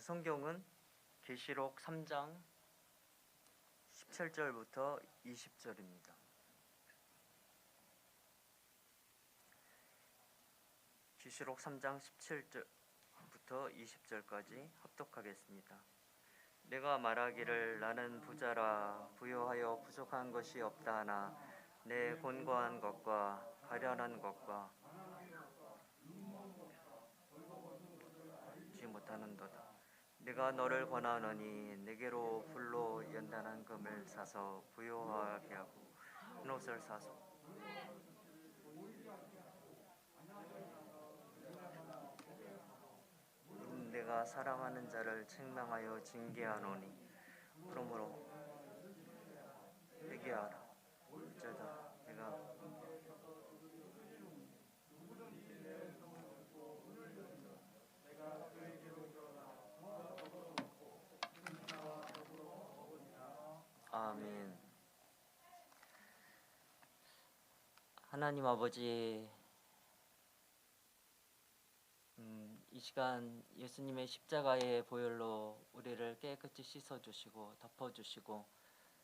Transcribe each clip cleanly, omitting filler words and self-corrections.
성경은 계시록 3장 17절부터 20절입니다. 계시록 3장 17절부터 20절까지 합독하겠습니다. 내가 말하기를 나는 부자라 부요하여 부족한 것이 없다 하나 내 곤고한 것과 가련한 것과 지 못하는도다. 내가 너를 권하노니 내게로 불로 연단한 금을 사서 부요하게 하고 흰옷을 사서 내가 사랑하는 자를 책망하여 징계하노니 그러므로 회개하라. 어쩌다 내가 아멘. 하나님 아버지, 이 시간 예수님의 십자가의 보혈로 우리를 깨끗이 씻어주시고 덮어주시고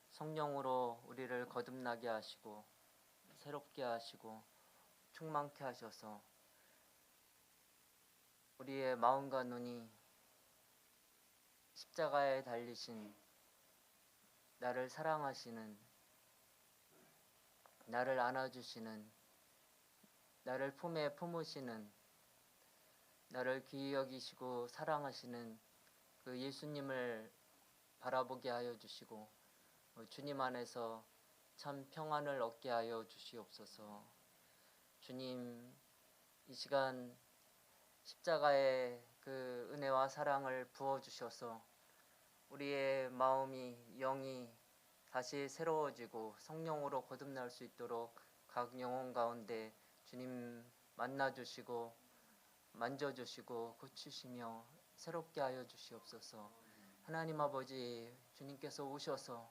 성령으로 우리를 거듭나게 하시고 새롭게 하시고 충만케 하셔서 우리의 마음과 눈이 십자가에 달리신 나를 사랑하시는, 나를 안아주시는, 나를 품에 품으시는, 나를 귀히 여기시고 사랑하시는 그 예수님을 바라보게 하여 주시고 주님 안에서 참 평안을 얻게 하여 주시옵소서. 주님, 이 시간 십자가의 그 은혜와 사랑을 부어주셔서 우리의 마음이 영이 다시 새로워지고 성령으로 거듭날 수 있도록 각 영혼 가운데 주님 만나주시고 만져주시고 고치시며 새롭게 하여 주시옵소서. 하나님 아버지, 주님께서 오셔서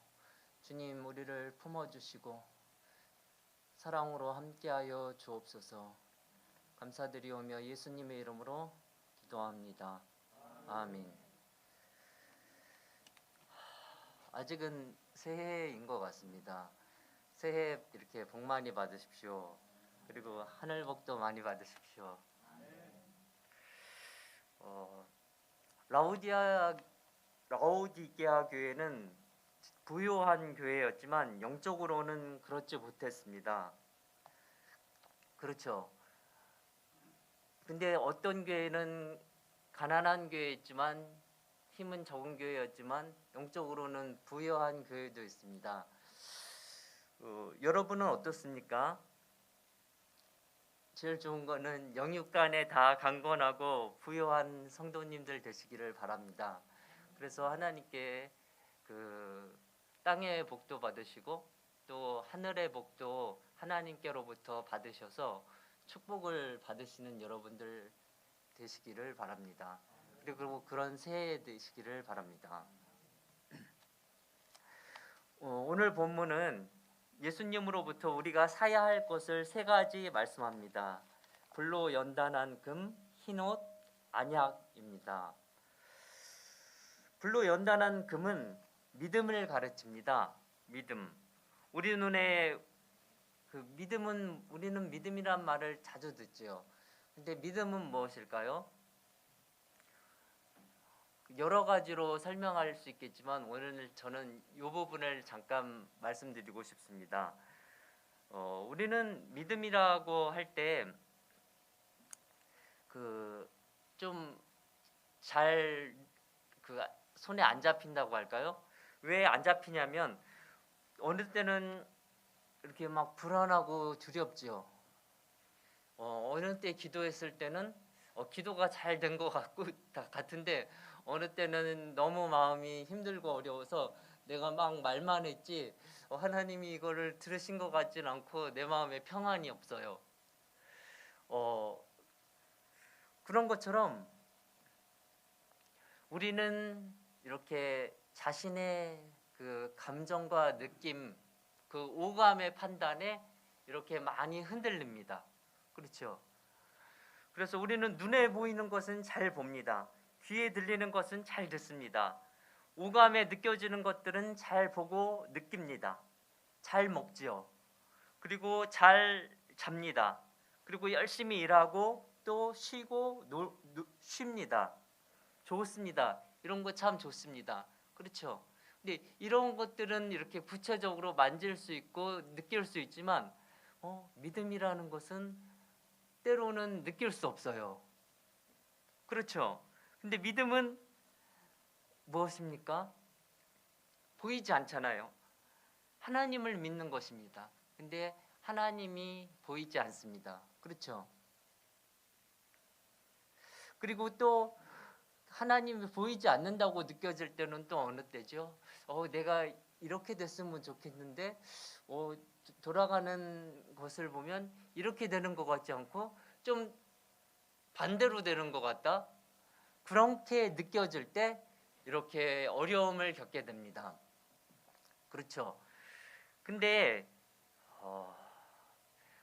주님 우리를 품어주시고 사랑으로 함께하여 주옵소서. 감사드리오며 예수님의 이름으로 기도합니다. 아멘. 아직은 새해인 것 같습니다. 새해 이렇게 복 많이 받으십시오. 그리고 하늘 복도 많이 받으십시오. 라오디게아 교회는 부요한 교회였지만 영적으로는 그렇지 못했습니다. 그렇죠. 근데 어떤 교회는 가난한 교회였지만 힘은 적은 교회였지만 영적으로는 부유한 교회도 있습니다. 여러분은 어떻습니까? 제일 좋은 거는 영육간에 다 강건하고 부유한 성도님들 되시기를 바랍니다. 그래서 하나님께 그 땅의 복도 받으시고 또 하늘의 복도 하나님께로부터 받으셔서 축복을 받으시는 여러분들 되시기를 바랍니다. 그리고 그런 새해 되시기를 바랍니다. 오늘 본문은 예수님으로부터 우리가 사야 할 것을 세 가지 말씀합니다. 불로 연단한 금, 흰옷, 안약입니다. 불로 연단한 금은 믿음을 가르칩니다. 믿음. 우리 눈에 우리는 믿음이란 말을 자주 듣죠. 근데 믿음은 무엇일까요? 여러 가지로 설명할 수 있겠지만 오늘 저는 이 부분을 잠깐 말씀드리고 싶습니다. 우리는 믿음이라고 할 때 좀 잘 손에 안 잡힌다고 할까요? 왜 안 잡히냐면 어느 때는 이렇게 막 불안하고 두렵죠. 어느 때 기도했을 때는 기도가 잘 된 것 같은데 어느 때는 너무 마음이 힘들고 어려워서 내가 막 말만 했지 하나님이 이거를 들으신 것 같진 않고 내 마음에 평안이 없어요. 그런 것처럼 우리는 이렇게 자신의 그 감정과 느낌, 그 오감의 판단에 이렇게 많이 흔들립니다. 그렇죠? 그래서 우리는 눈에 보이는 것은 잘 봅니다. 귀에 들리는 것은 잘 듣습니다. 오감에 느껴지는 것들은 잘 보고 느낍니다. 잘 먹지요. 그리고 잘 잡니다. 그리고 열심히 일하고 또 쉬고 쉽니다. 좋습니다. 이런 거 참 좋습니다. 그렇죠? 근데 이런 것들은 이렇게 구체적으로 만질 수 있고 느낄 수 있지만 믿음이라는 것은 때로는 느낄 수 없어요. 그렇죠? 근데 믿음은 무엇입니까? 보이지 않잖아요. 하나님을 믿는 것입니다. 근데 하나님이 보이지 않습니다. 그렇죠? 그리고 또 하나님이 보이지 않는다고 느껴질 때는 또 어느 때죠? 내가 이렇게 됐으면 좋겠는데 돌아가는 것을 보면 이렇게 되는 것 같지 않고 좀 반대로 되는 것 같다. 그렇게 느껴질 때 이렇게 어려움을 겪게 됩니다. 그렇죠? 근데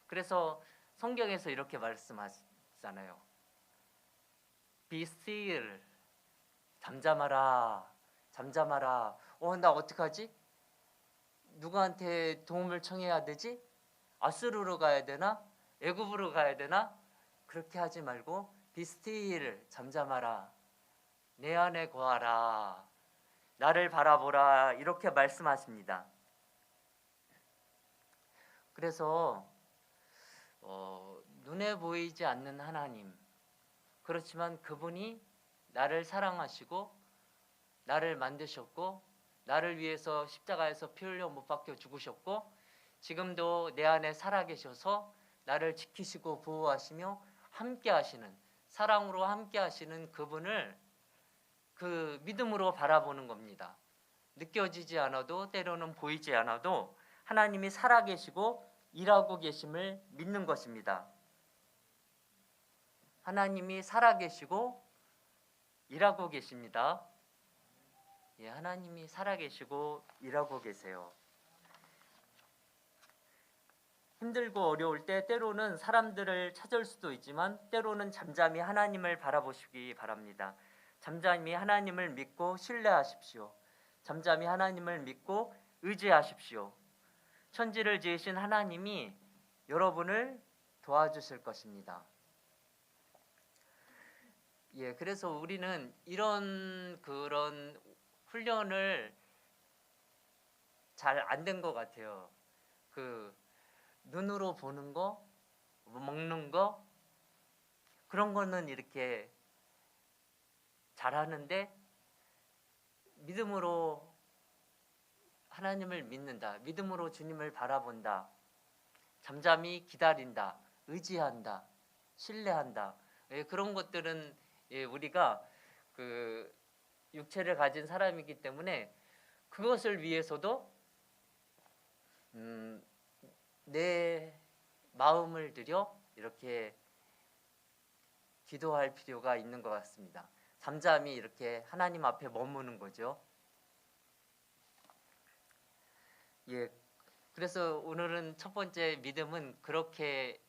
그래서 성경에서 이렇게 말씀하잖아요. Be still. 잠잠하라. 잠잠하라. 나 어떡하지? 누구한테 도움을 청해야 되지? 아수르로 가야 되나? 애굽으로 가야 되나? 그렇게 하지 말고 Be still. 잠잠하라. 내 안에 거하라. 나를 바라보라. 이렇게 말씀하십니다. 그래서 눈에 보이지 않는 하나님, 그렇지만 그분이 나를 사랑하시고 나를 만드셨고 나를 위해서 십자가에서 피 흘려 못 박혀 죽으셨고 지금도 내 안에 살아계셔서 나를 지키시고 보호하시며 함께 하시는, 사랑으로 함께 하시는 그분을 그 믿음으로 바라보는 겁니다. 느껴지지 않아도 때로는 보이지 않아도 하나님이 살아계시고 일하고 계심을 믿는 것입니다. 하나님이 살아계시고 일하고 계십니다. 예, 하나님이 살아계시고 일하고 계세요. 힘들고 어려울 때 때로는 사람들을 찾을 수도 있지만 때로는 잠잠히 하나님을 바라보시기 바랍니다. 잠잠히 하나님을 믿고 신뢰하십시오. 잠잠히 하나님을 믿고 의지하십시오. 천지를 지으신 하나님이 여러분을 도와주실 것입니다. 예, 그래서 우리는 그런 훈련을 잘 안 된 것 같아요. 눈으로 보는 거, 먹는 거, 그런 거는 이렇게 잘하는데 믿음으로 하나님을 믿는다, 믿음으로 주님을 바라본다, 잠잠히 기다린다, 의지한다, 신뢰한다, 그런 것들은 우리가 육체를 가진 사람이기 때문에 그것을 위해서도 내 마음을 들여 이렇게 기도할 필요가 있는 것 같습니다. 잠잠히 이렇게 하나님 앞에 머무는 거죠. 예, 그래서 오늘은 첫 번째 믿음은 그렇게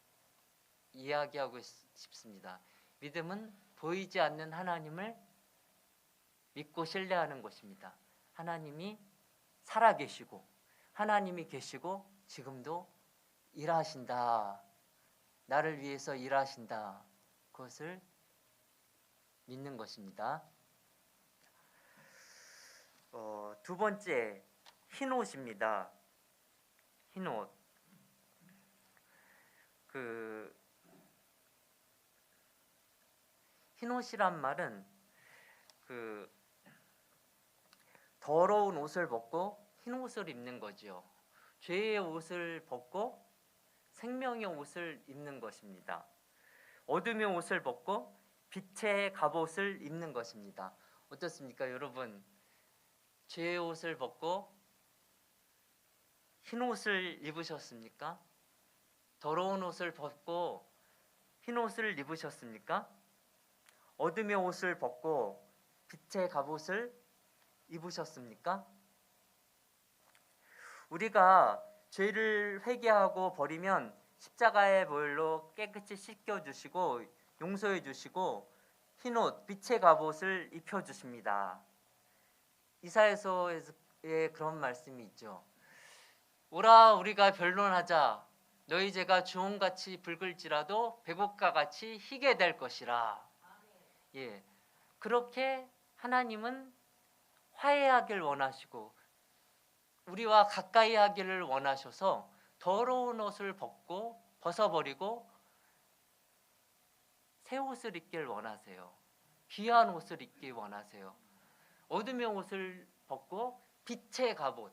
이야기하고 싶습니다. 믿음은 보이지 않는 하나님을 믿고 신뢰하는 것입니다. 하나님이 살아계시고 하나님이 계시고 지금도 일하신다. 나를 위해서 일하신다. 그것을 믿는 것입니다. 두 번째, 흰옷입니다. 흰옷. 흰옷이란 말은 더러운 옷을 벗고 흰 옷을 입는 거지요. 죄의 옷을 벗고 생명의 옷을 입는 것입니다. 어둠의 옷을 벗고 빛의 갑옷을 입는 것입니다. 어떻습니까, 여러분? 죄의 옷을 벗고 흰 옷을 입으셨습니까? 더러운 옷을 벗고 흰 옷을 입으셨습니까? 어둠의 옷을 벗고 빛의 갑옷을 입으셨습니까? 우리가 죄를 회개하고 버리면 십자가의 보혈로 깨끗이 씻겨주시고 용서해 주시고 흰옷, 빛의 갑옷을 입혀주십니다. 이사야서에 그런 말씀이 있죠. 오라 우리가 변론하자. 너희 죄가 주홍같이 붉을지라도 백옥과 같이 희게 될 것이라. 예, 그렇게 하나님은 화해하길 원하시고 우리와 가까이 하기를 원하셔서 더러운 옷을 벗어버리고 새 옷을 입길 원하세요. 귀한 옷을 입기 원하세요. 어둠의 옷을 벗고 빛의 갑옷,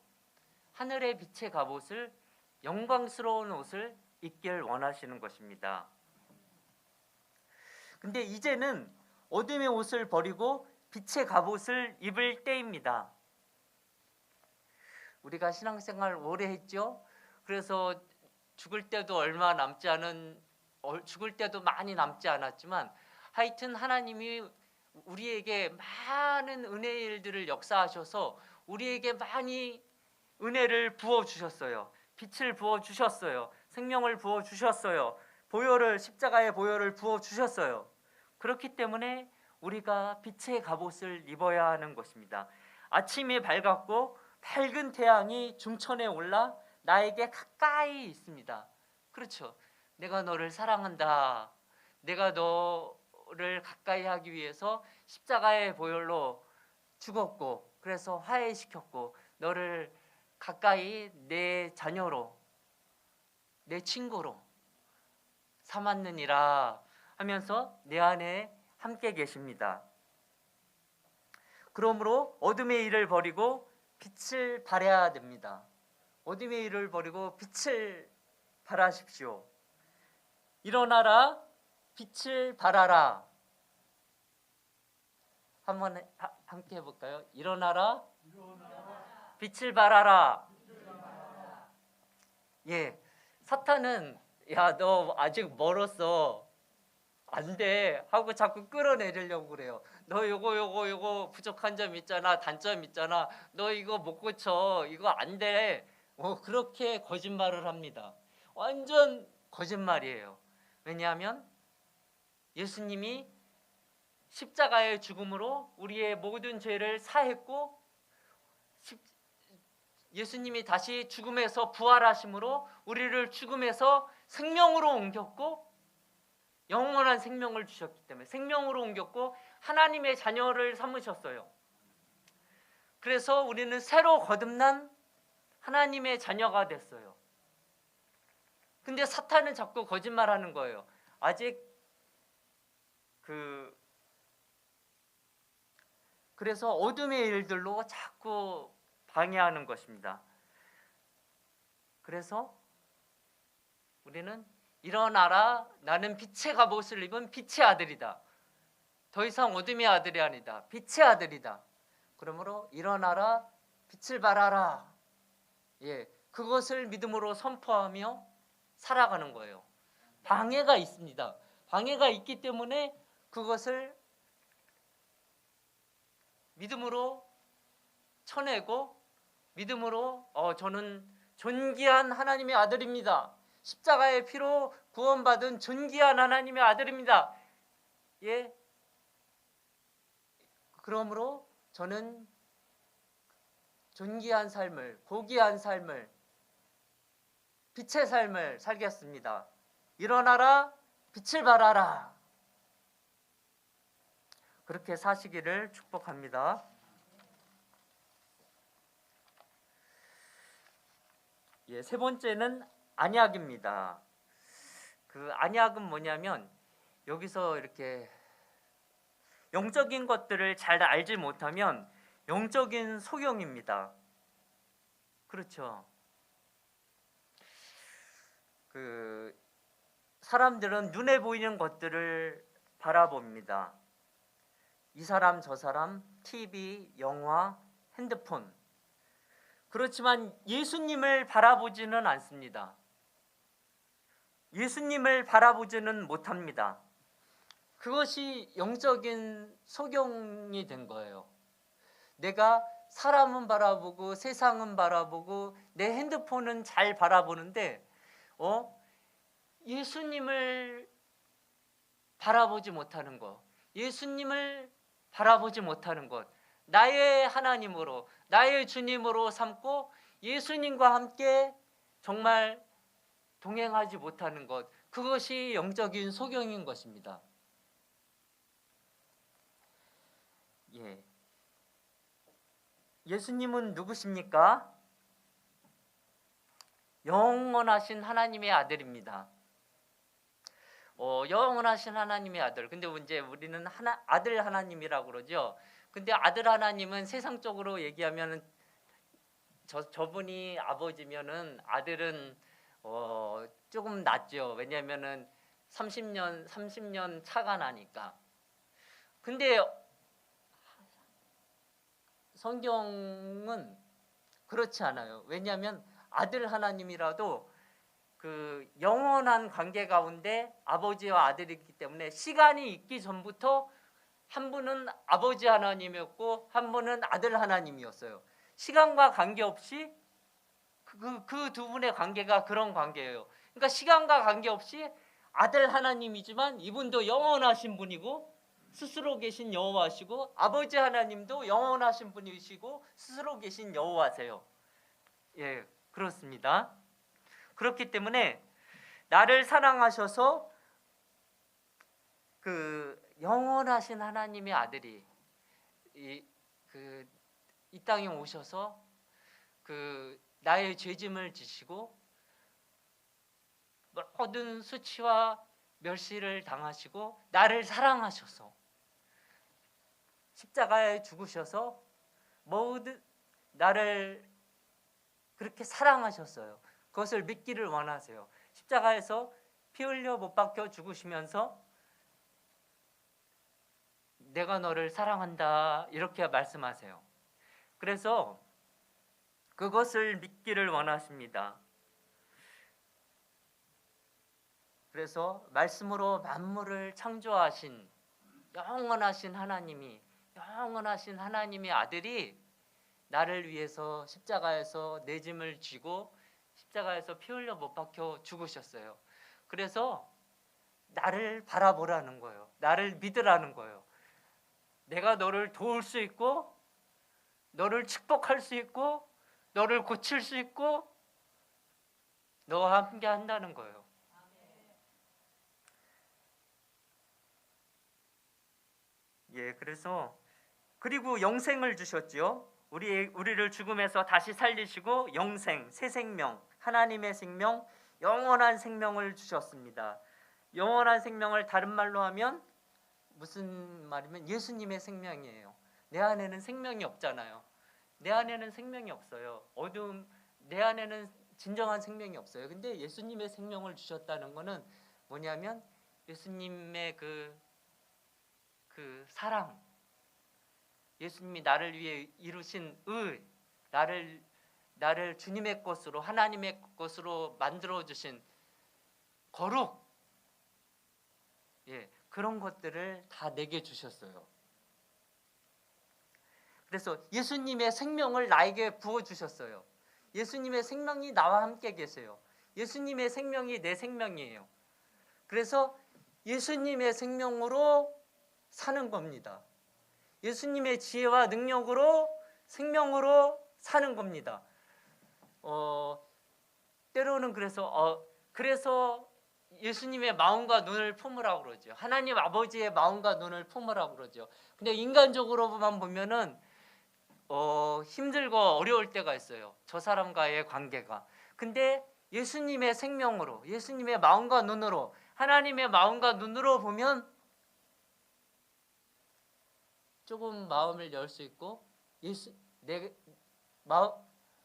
하늘의 빛의 갑옷을, 영광스러운 옷을 입길 원하시는 것입니다. 근데 이제는 어둠의 옷을 버리고 빛의 갑옷을 입을 때입니다. 우리가 신앙생활 오래 했죠. 그래서 죽을 때도 죽을 때도 많이 남지 않았지만 하여튼 하나님이 우리에게 많은 은혜의 일들을 역사하셔서 우리에게 많이 은혜를 부어주셨어요. 빛을 부어주셨어요. 생명을 부어주셨어요. 십자가의 보혈을 부어주셨어요. 그렇기 때문에 우리가 빛의 갑옷을 입어야 하는 것입니다. 아침이 밝았고 밝은 태양이 중천에 올라 나에게 가까이 있습니다. 그렇죠. 내가 너를 사랑한다. 내가 너를 가까이 하기 위해서 십자가의 보혈로 죽었고 그래서 화해시켰고 너를 가까이 내 자녀로 내 친구로 삼았느니라 하면서 내 안에 함께 계십니다. 그러므로 어둠의 일을 버리고 빛을 발해야 됩니다. 어둠의 일을 버리고 빛을 발하십시오. 일어나라, 빛을 발하라. 한번 함께 해볼까요? 일어나라, 빛을 발하라. 예, 사탄은 야, 너 아직 멀었어. 안 돼. 하고 자꾸 끌어내리려고 그래요. 너 요거 부족한 점 있잖아. 단점 있잖아. 너 이거 못 고쳐. 이거 안 돼. 그렇게 거짓말을 합니다. 완전 거짓말이에요. 왜냐하면 예수님이 십자가의 죽음으로 우리의 모든 죄를 사했고 예수님이 다시 죽음에서 부활하심으로 우리를 죽음에서 생명으로 옮겼고 영원한 생명을 주셨기 때문에 생명으로 옮겼고 하나님의 자녀를 삼으셨어요. 그래서 우리는 새로 거듭난 하나님의 자녀가 됐어요. 근데 사탄은 자꾸 거짓말하는 거예요. 아직 그래서 어둠의 일들로 자꾸 방해하는 것입니다. 그래서 우리는 일어나라, 나는 빛의 갑옷을 입은 빛의 아들이다. 더 이상 어둠의 아들이 아니다. 빛의 아들이다. 그러므로 일어나라, 빛을 발하라. 예, 그것을 믿음으로 선포하며 살아가는 거예요. 방해가 있습니다. 방해가 있기 때문에 그것을 믿음으로 쳐내고 믿음으로 저는 존귀한 하나님의 아들입니다. 십자가의 피로 구원받은 존귀한 하나님의 아들입니다. 예, 그러므로 저는 존귀한 삶을, 고귀한 삶을, 빛의 삶을 살겠습니다. 일어나라, 빛을 발하라. 그렇게 사시기를 축복합니다. 예, 세 번째는 안약입니다. 그 안약은 뭐냐면 여기서 이렇게 영적인 것들을 잘 알지 못하면 영적인 소경입니다. 그렇죠. 사람들은 눈에 보이는 것들을 바라봅니다. 이 사람 저 사람, TV, 영화, 핸드폰. 그렇지만 예수님을 바라보지는 않습니다. 예수님을 바라보지는 못합니다. 그것이 영적인 소경이 된 거예요. 내가 사람은 바라보고 세상은 바라보고 내 핸드폰은 잘 바라보는데 예수님을 바라보지 못하는 거, 예수님을 바라보지 못하는 것, 나의 하나님으로, 나의 주님으로 삼고 예수님과 함께 정말 동행하지 못하는 것, 그것이 영적인 소경인 것입니다. 예. 예수님은 누구십니까? 영원하신 하나님의 아들입니다. 영원하신 하나님의 아들. 근데 이제 우리는 아들 하나님이라고 그러죠. 근데 아들 하나님은 세상적으로 얘기하면 저분이 아버지면은 아들은 조금 낫죠. 왜냐하면은 30년 차가 나니까. 근데 성경은 그렇지 않아요. 왜냐하면 아들 하나님이라도 그 영원한 관계 가운데 아버지와 아들이기 때문에 시간이 있기 전부터 한 분은 아버지 하나님이었고 한 분은 아들 하나님이었어요. 시간과 관계없이 그 두 분의 관계가 그런 관계예요. 그러니까 시간과 관계없이 아들 하나님이지만 이분도 영원하신 분이고 스스로 계신 여호와시고 아버지 하나님도 영원하신 분이시고 스스로 계신 여호와세요. 예, 그렇습니다. 그렇기 때문에 나를 사랑하셔서 그 영원하신 하나님의 아들이 이 땅에 오셔서 그 나의 죄짐을 지시고 모든 수치와 멸시를 당하시고 나를 사랑하셔서 십자가에 죽으셔서 모든 나를 그렇게 사랑하셨어요. 그것을 믿기를 원하세요. 십자가에서 피 흘려 못 박혀 죽으시면서 내가 너를 사랑한다 이렇게 말씀하세요. 그래서 그것을 믿기를 원하십니다. 그래서 말씀으로 만물을 창조하신 영원하신 하나님이 영원하신 하나님의 아들이 나를 위해서 십자가에서 내 짐을 지고 십자가에서 피 흘려 못 박혀 죽으셨어요. 그래서 나를 바라보라는 거예요. 나를 믿으라는 거예요. 내가 너를 도울 수 있고 너를 축복할 수 있고 너를 고칠 수 있고 너와 함께 한다는 거예요. 예, 그래서 그리고 영생을 주셨지요. 우리를 죽음에서 다시 살리시고 영생, 새 생명, 하나님의 생명, 영원한 생명을 주셨습니다. 영원한 생명을 다른 말로 하면 무슨 말이면 예수님의 생명이에요. 내 안에는 생명이 없잖아요. 내 안에는 생명이 없어요. 내 안에는 진정한 생명이 없어요. 근데 예수님의 생명을 주셨다는 것은 뭐냐면 예수님의 그 사랑, 예수님이 나를 위해 이루신 의, 나를 주님의 것으로 하나님의 것으로 만들어 주신 거룩, 예, 그런 것들을 다 내게 주셨어요. 그래서 예수님의 생명을 나에게 부어 주셨어요. 예수님의 생명이 나와 함께 계세요. 예수님의 생명이 내 생명이에요. 그래서 예수님의 생명으로 사는 겁니다. 예수님의 지혜와 능력으로 생명으로 사는 겁니다. 때로는 그래서 예수님의 마음과 눈을 품으라고 그러죠. 하나님 아버지의 마음과 눈을 품으라고 그러죠. 근데 인간적으로만 보면은 힘들고 어려울 때가 있어요. 저 사람과의 관계가. 근데 예수님의 생명으로, 예수님의 마음과 눈으로, 하나님의 마음과 눈으로 보면 조금 마음을 열 수 있고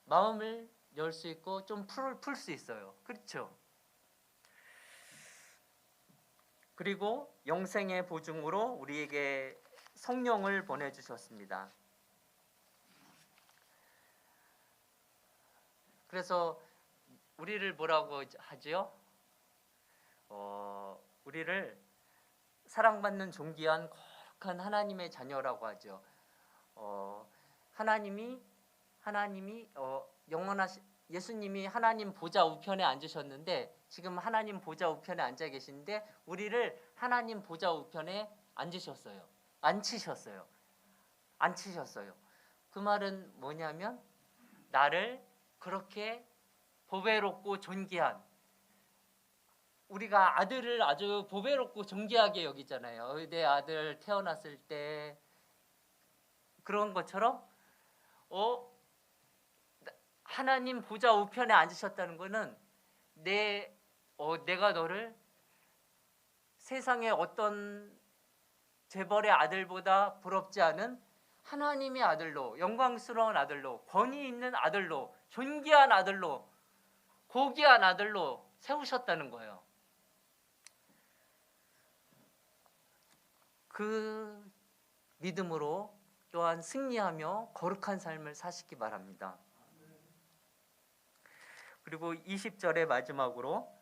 마음을 열 수 있고 좀 풀 수 있어요. 그렇죠? 그리고 영생의 보증으로 우리에게 성령을 보내주셨습니다. 그래서 우리를 뭐라고 하지요? 우리를 사랑받는 존귀한 거룩한 하나님의 자녀라고 하죠. 하나님이 영원하신 예수님이 하나님 보좌 우편에 앉으셨는데 지금 하나님 보좌 우편에 앉아 계시는데 우리를 하나님 보좌 우편에 앉으셨어요. 앉히셨어요. 앉히셨어요. 그 말은 뭐냐면 나를 그렇게 보배롭고 존귀한, 우리가 아들을 아주 보배롭고 존귀하게 여기잖아요. 내 아들 태어났을 때 그런 것처럼 하나님 보좌 우편에 앉으셨다는 것은 내가 너를 세상의 어떤 재벌의 아들보다 부럽지 않은 하나님의 아들로, 영광스러운 아들로, 권위 있는 아들로, 존귀한 아들로, 고귀한 아들로 세우셨다는 거예요. 그 믿음으로 또한 승리하며 거룩한 삶을 사시기 바랍니다. 그리고 20절의 마지막으로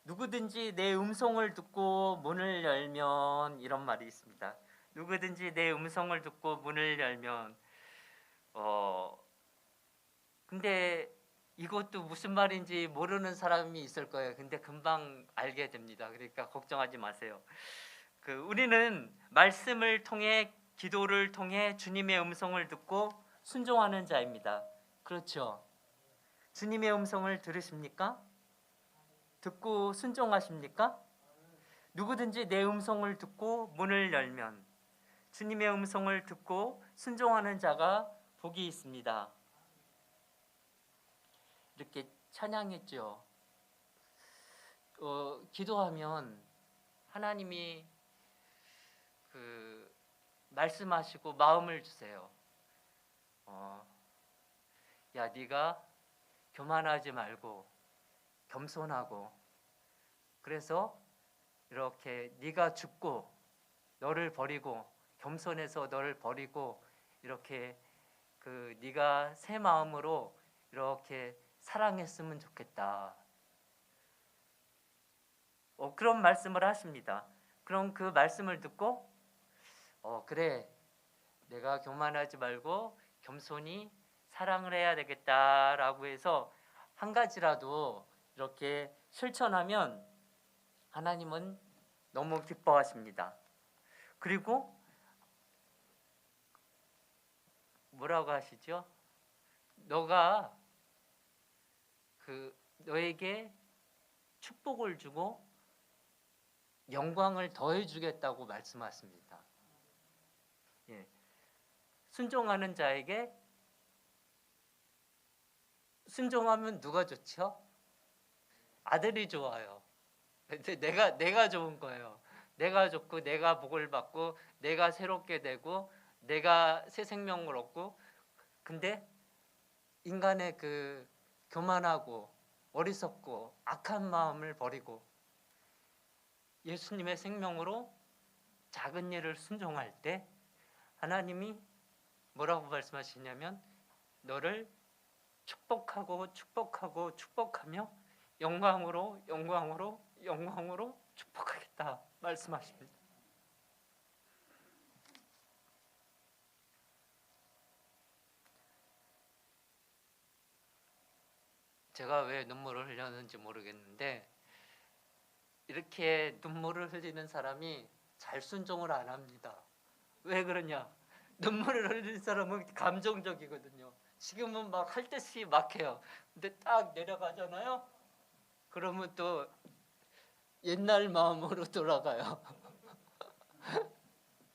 누구든지 내 음성을 듣고 문을 열면, 이런 말이 있습니다. 누구든지 내 음성을 듣고 문을 열면, 근데 이것도 무슨 말인지 모르는 사람이 있을 거예요. 근데 금방 알게 됩니다. 그러니까 걱정하지 마세요. 우리는 말씀을 통해, 기도를 통해 주님의 음성을 듣고 순종하는 자입니다. 그렇죠? 주님의 음성을 들으십니까? 듣고 순종하십니까? 누구든지 내 음성을 듣고 문을 열면, 주님의 음성을 듣고 순종하는 자가 복이 있습니다. 이렇게 찬양했죠. 기도하면 하나님이 말씀하시고 마음을 주세요. 야, 네가 교만하지 말고 겸손하고, 그래서 이렇게 네가 죽고 너를 버리고, 겸손해서 너를 버리고, 이렇게 네가 새 마음으로 이렇게 사랑했으면 좋겠다. 그런 말씀을 하십니다. 그럼 그 말씀을 듣고 그래, 내가 교만하지 말고 겸손히 사랑을 해야 되겠다라고 해서 한 가지라도 이렇게 실천하면 하나님은 너무 기뻐하십니다. 그리고 뭐라고 하시죠? 너가 너에게 축복을 주고 영광을 더해 주겠다고 말씀하십니다. 예. 순종하는 자에게, 순종하면 누가 좋죠? 아들이 좋아요. 근데 내가 좋은 거예요. 내가 좋고, 내가 복을 받고, 내가 새롭게 되고, 내가 새 생명을 얻고. 근데 인간의 교만하고 어리석고 악한 마음을 버리고 예수님의 생명으로 작은 일을 순종할 때 하나님이 뭐라고 말씀하시냐면 너를 축복하고 축복하고 축복하며 영광으로 영광으로 영광으로 축복하겠다 말씀하십니다. 제가 왜 눈물을 흘렸는지 모르겠는데 이렇게 눈물을 흘리는 사람이 잘 순종을 안 합니다. 왜 그러냐? 눈물을 흘리는 사람은 감정적이거든요. 지금은 막 할 듯이 막 해요. 근데 딱 내려가잖아요. 그러면 또 옛날 마음으로 돌아가요.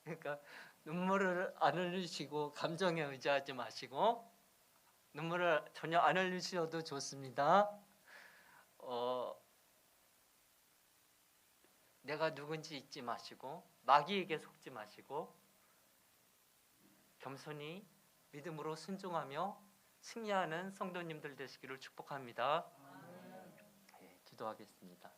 그러니까 눈물을 안 흘리시고 감정에 의지하지 마시고, 눈물을 전혀 안 흘리셔도 좋습니다. 내가 누군지 잊지 마시고 마귀에게 속지 마시고 겸손히 믿음으로 순종하며 승리하는 성도님들 되시기를 축복합니다. 네, 기도하겠습니다.